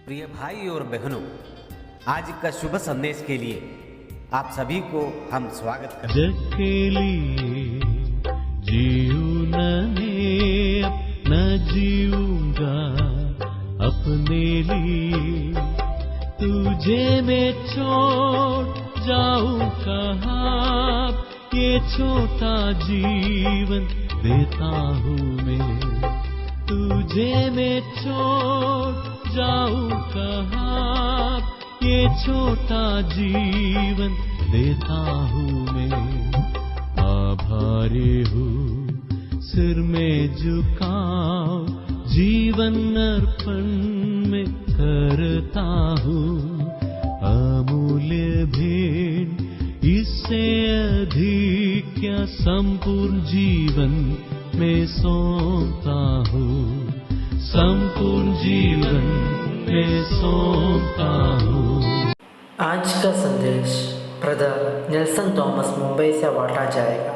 प्रिय भाई और बहनों, आज का शुभ संदेश के लिए आप सभी को हम स्वागत करते हैं। जग के लिए जीऊँ मैं न जीऊँगा अपने लिए, तुझे मैं छोड़ जाऊँ कहाँ, ये छोटा जीवन देता हूँ मैं, तुझे मैं छोड़ जाऊँ कहाँ, ये छोटा जीवन देता हूँ मैं। आभारी हूँ सिर में झुकाऊं, जीवन अर्पण में करता हूँ, अमूल्य भेंट इससे अधिक क्या संपूर्ण जीवन में सौंपता हूँ, संपूर्ण जीवन में सौंपता हूँ। आज का संदेश ब्रदर नेल्सन थॉमस मुंबई से बांटा जाएगा।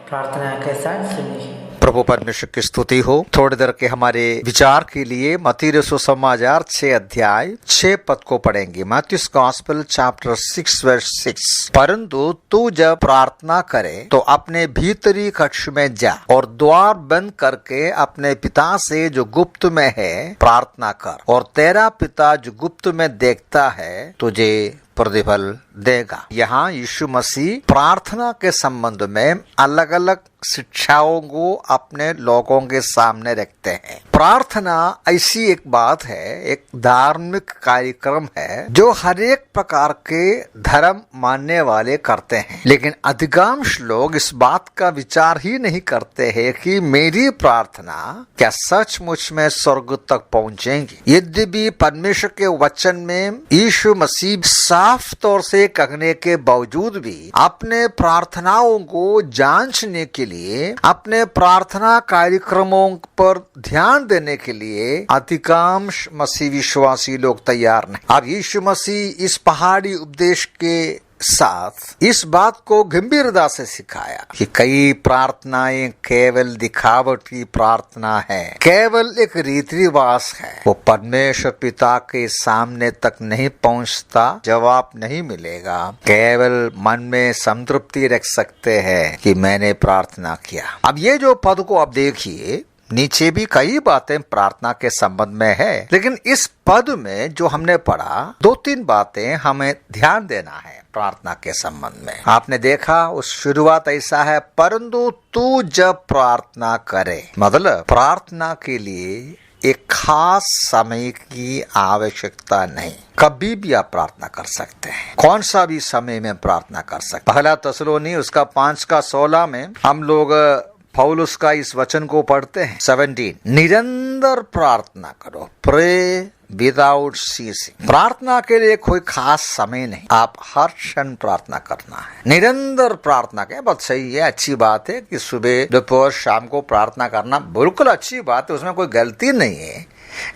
प्रार्थना के साथ सुनिए। प्रभु परमेश्वर की स्तुति हो। थोड़ी देर के हमारे विचार के लिए मत्ती रसूल समाचार 6 अध्याय 6 पद को पढ़ेंगे। Matthew's gospel chapter 6 verse 6। परंतु तू जब प्रार्थना करे तो अपने भीतरी कक्ष में जा और द्वार बंद करके अपने पिता से जो गुप्त में है प्रार्थना कर, और तेरा पिता जो गुप्त में देखता है तुझे प्रतिफल देगा। यहाँ यीशु मसीह प्रार्थना के संबंध में अलग अलग शिक्षाओं को अपने लोगों के सामने रखते हैं। प्रार्थना ऐसी एक बात है, एक धार्मिक कार्यक्रम है जो हर एक प्रकार के धर्म मानने वाले करते हैं, लेकिन अधिकांश लोग इस बात का विचार ही नहीं करते हैं कि मेरी प्रार्थना क्या सचमुच में स्वर्ग तक पहुंचेंगी। यद्यपि परमेश्वर के वचन में यीशु मसीह साफ तौर से कहने के बावजूद भी अपने प्रार्थनाओं को जांचने के लिए, अपने प्रार्थना कार्यक्रमों पर ध्यान देने के लिए अधिकांश मसीह विश्वासी लोग तैयार नहीं। अब यीशु मसीह इस पहाड़ी उपदेश के साथ इस बात को गंभीरता से सिखाया कि कई प्रार्थनाएं केवल दिखावट की प्रार्थना है, केवल एक रीति रिवाज है, वो परमेश्वर पिता के सामने तक नहीं पहुंचता, जवाब नहीं मिलेगा। केवल मन में संतृप्ति रख सकते हैं कि मैंने प्रार्थना किया। अब ये जो पद को आप देखिए, नीचे भी कई बातें प्रार्थना के संबंध में है, लेकिन इस पद में जो हमने पढ़ा 2-3 बातें हमें ध्यान देना है प्रार्थना के संबंध में। आपने देखा उस शुरुआत ऐसा है, परंतु तू जब प्रार्थना करे, मतलब प्रार्थना के लिए एक खास समय की आवश्यकता नहीं, कभी भी आप प्रार्थना कर सकते हैं, कौन सा भी समय में प्रार्थना कर सकते। पहला तसलोनी उसका 5:16 में हम लोग पौलुस का इस वचन को पढ़ते हैं। 17 निरंतर प्रार्थना करो, प्रे विदाउट सीसिंग। प्रार्थना के लिए कोई खास समय नहीं, आप हर क्षण प्रार्थना करना है। निरंतर प्रार्थना के बात सही है, अच्छी बात है कि सुबह दोपहर शाम को प्रार्थना करना बिल्कुल अच्छी बात है, उसमें कोई गलती नहीं है,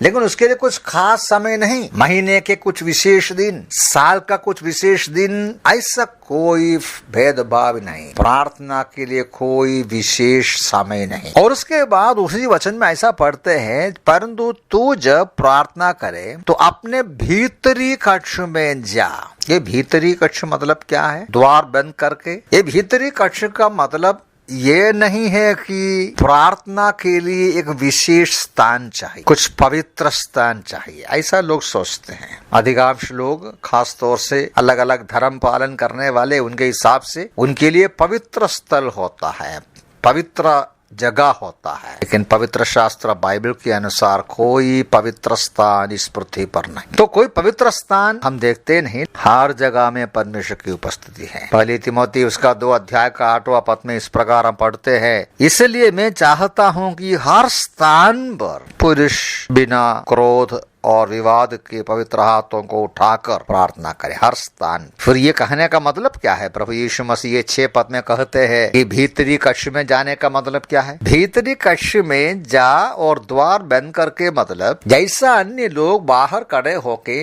लेकिन उसके लिए कुछ खास समय नहीं। महीने के कुछ विशेष दिन, साल का कुछ विशेष दिन, ऐसा कोई भेदभाव नहीं। प्रार्थना के लिए कोई विशेष समय नहीं। और उसके बाद उसी वचन में ऐसा पढ़ते हैं, परंतु तू जब प्रार्थना करे तो अपने भीतरी कक्ष में जा। ये भीतरी कक्ष मतलब क्या है? द्वार बंद करके। ये भीतरी कक्ष का मतलब ये नहीं है कि प्रार्थना के लिए एक विशेष स्थान चाहिए, कुछ पवित्र स्थान चाहिए, ऐसा लोग सोचते हैं। अधिकांश लोग, खास तौर से अलग अलग धर्म पालन करने वाले, उनके हिसाब से उनके लिए पवित्र स्थल होता है, पवित्र जगह होता है, लेकिन पवित्र शास्त्र बाइबल के अनुसार कोई पवित्र स्थान इस पृथ्वी पर नहीं। तो कोई पवित्र स्थान हम देखते नहीं, हर जगह में परमेश्वर की उपस्थिति है। पहली तिमोथी उसका 2 अध्याय का 8वां पद में इस प्रकार हम पढ़ते हैं, इसलिए मैं चाहता हूँ कि हर स्थान पर पुरुष बिना क्रोध और विवाद के पवित्र हाथों को उठाकर प्रार्थना करे, हर स्थान। फिर ये कहने का मतलब क्या है? प्रभु यीशु मसीह ये 6 पद में कहते हैं कि भीतरी कक्ष में जाने का मतलब क्या है? भीतरी कक्ष में जा और द्वार बंद करके, मतलब जैसा अन्य लोग बाहर खड़े होके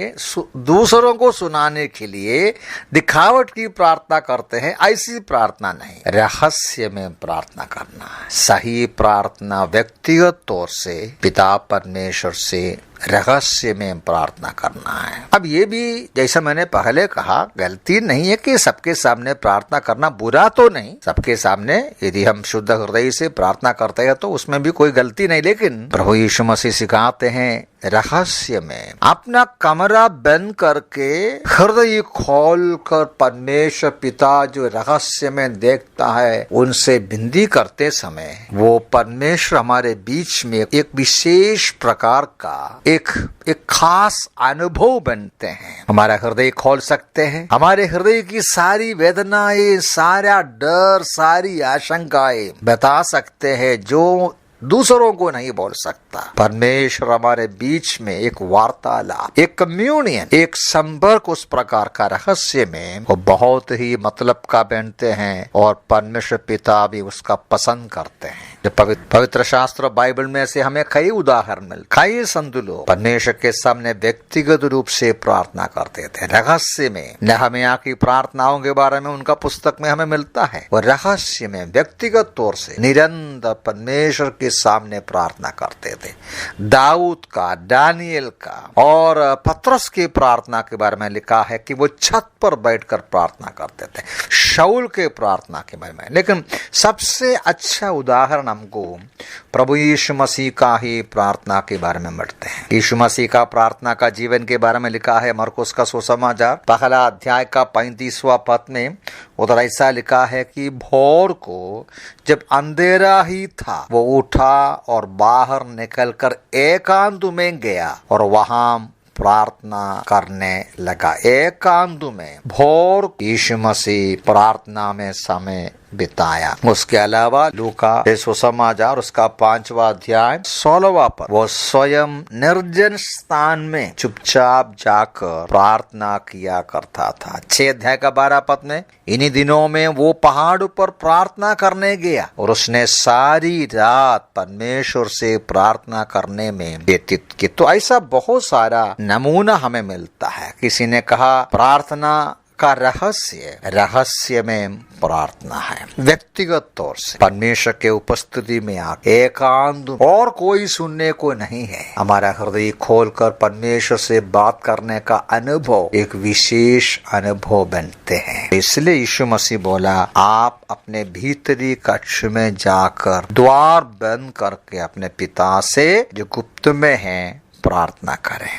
दूसरों को सुनाने के लिए दिखावट की प्रार्थना करते हैं, ऐसी प्रार्थना नहीं, रहस्य में प्रार्थना करना है। सही प्रार्थना व्यक्तिगत तौर से पिता परमेश्वर से रहस्य में प्रार्थना करना है। अब ये भी जैसा मैंने पहले कहा, गलती नहीं है कि सबके सामने प्रार्थना करना बुरा तो नहीं, सबके सामने यदि हम शुद्ध हृदय से प्रार्थना करते हैं तो उसमें भी कोई गलती नहीं, लेकिन प्रभु यीशु मसीह सिखाते हैं रहस्य में अपना कमरा बंद करके हृदय खोल कर परमेश्वर पिता जो रहस्य में देखता है उनसे विनती करते समय वो परमेश्वर हमारे बीच में एक विशेष प्रकार का एक खास अनुभव बनते हैं। हमारा हृदय खोल सकते हैं, हमारे हृदय की सारी वेदनाएं, सारा डर, सारी आशंकाएं बता सकते हैं जो दूसरों को नहीं बोल सकता। परमेश्वर हमारे बीच में एक वार्तालाप, एक कम्युनियन, एक संपर्क उस प्रकार का रहस्य में वो बहुत ही मतलब का बनते हैं और परमेश्वर पिता भी उसका पसंद करते हैं। जो पवित्र शास्त्र बाइबल में से हमें कई उदाहरण मिलते, कई संत लोग परमेश्वर के सामने व्यक्तिगत रूप से प्रार्थना करते थे रहस्य में। नहम्याह की प्रार्थनाओं के बारे में उनका पुस्तक में हमें मिलता है। वो रहस्य में व्यक्तिगत तौर से निरंतर परमेश्वर के सामने प्रार्थना करते थे। दाऊद का, दानियल का और पतरस की प्रार्थना के बारे में लिखा है कि वो छत पर बैठकर प्रार्थना करते थे। शाऊल के प्रार्थना के बारे में, लेकिन सबसे अच्छा उदाहरण हमको प्रभु यीशु मसीह का ही प्रार्थना के बारे में मिलते हैं। यीशु मसीह का प्रार्थना का जीवन के बारे में लिखा है मरकुस का सुसमाचार पहला अध्याय का 35वां पद में। उधर ऐसा लिखा है कि भोर को जब अंधेरा ही था वो उठा और बाहर निकलकर एकांत में गया और वहां प्रार्थना करने लगा। एकांत में भोर यीशु मसीह प्रार्थना में समय बिताया। उसके अलावा लूका सुसमाचार उसका 5वां अध्याय 16वां पद, वो स्वयं निर्जन स्थान में चुपचाप जाकर प्रार्थना किया करता था। 6 अध्याय का 12 पद में इन्हीं दिनों में वो पहाड़ पर प्रार्थना करने गया और उसने सारी रात परमेश्वर से प्रार्थना करने में व्यतीत की। तो ऐसा बहुत सारा नमूना हमें मिलता है। किसी ने कहा प्रार्थना का रहस्य में प्रार्थना है, व्यक्तिगत तौर से परमेश्वर के उपस्थिति में आके एकांत और कोई सुनने को नहीं है। हमारा हृदय खोलकर परमेश्वर से बात करने का अनुभव एक विशेष अनुभव बनते हैं। इसलिए यीशु मसीह बोला आप अपने भीतरी कक्ष में जाकर द्वार बंद करके अपने पिता से जो गुप्त में है प्रार्थना करें।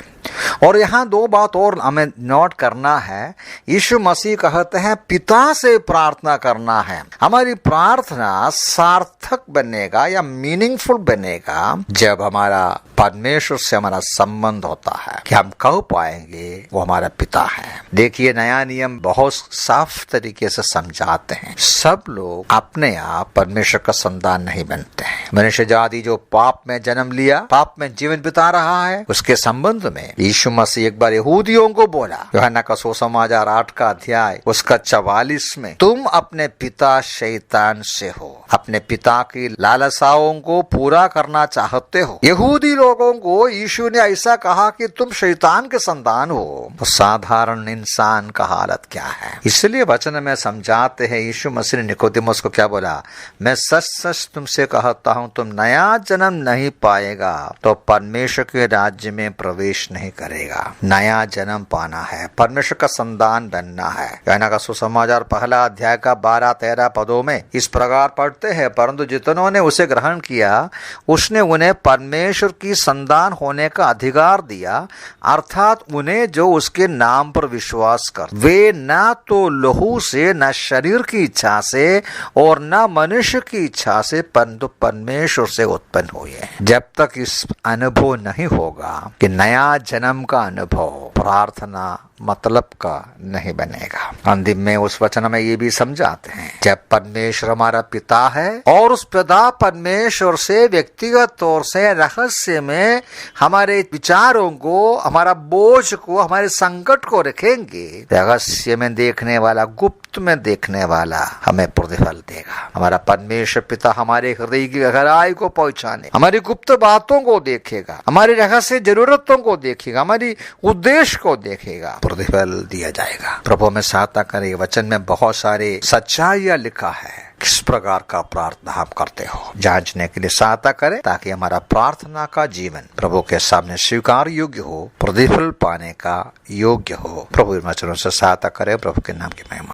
और यहाँ 2 बात और हमें नोट करना है। यीशु मसीह कहते हैं पिता से प्रार्थना करना है। हमारी प्रार्थना सार्थक बनेगा या मीनिंगफुल बनेगा जब हमारा परमेश्वर से हमारा संबंध होता है कि हम कह पाएंगे वो हमारा पिता है। देखिए नया नियम बहुत साफ तरीके से समझाते हैं सब लोग अपने आप परमेश्वर का संतान नहीं बनते हैं। मनुष्य जाति जो पाप में जन्म लिया, पाप में जीवन बिता रहा है, उसके संबंध में यीशु मसीह एक बार यहूदियों को बोला। यूहन्ना का सुसमाचार 8 का अध्याय उसका 44 में, तुम अपने पिता शैतान से हो, अपने पिता की लालसाओं को पूरा करना चाहते हो। यहूदी लोगों को यीशु ने ऐसा कहा कि तुम शैतान के संतान हो, तो साधारण इंसान का हालत क्या है। इसलिए वचन में समझाते हैं यीशु मसीह ने निकोदेमुस को क्या बोला, मैं सच सच तुमसे कहता हूँ तुम नया जन्म नहीं पाएगा तो परमेश्वर के राज्य में प्रवेश नहीं करेगा। नया जन्म पाना है, परमेश्वर का संतान बनना है। यूहन्ना का सुसमाचार पहला अध्याय का 12-13 पदों में इस प्रकार पढ़ते हैं, परंतु जितनों ने उसे ग्रहण किया उसने उन्हें परमेश्वर की संतान होने का अधिकार दिया, अर्थात उन्हें जो उसके नाम पर विश्वास कर। वे न तो लहू से, न शरीर की इच्छा से और न मनुष्य की इच्छा से, परंतु परमेश्वर से उत्पन्न हुए। जब तक इस अनुभव नहीं होगा कि नया जन्म का अनुभव प्रार्थना मतलब का नहीं बनेगा। अंतिम में उस वचन में ये भी समझाते हैं जब परमेश्वर हमारा पिता है और उस पिता परमेश्वर से व्यक्तिगत तौर से रहस्य में हमारे विचारों को, हमारा बोझ को, हमारे संकट को रखेंगे, रहस्य में देखने वाला, गुप्त में देखने वाला हमें प्रतिफल देगा। हमारा परमेश्वर पिता हमारे हृदय की गहराई को पहुंचाने, हमारी गुप्त बातों को देखेगा, हमारी रहस्य जरूरतों को देखेगा, हमारी उद्देश्य को देखेगा। प्रतिफल दिया जाएगा। प्रभु हमें सहायता करे। वचन में बहुत सारे सच्चाइयां लिखा है, किस प्रकार का प्रार्थना हम करते हो जांचने के लिए सहायता करें, ताकि हमारा प्रार्थना का जीवन प्रभु के सामने स्वीकार योग्य हो, प्रतिफल पाने का योग्य हो। प्रभु इन वचनों से सहायता करे। प्रभु के नाम की महिमा।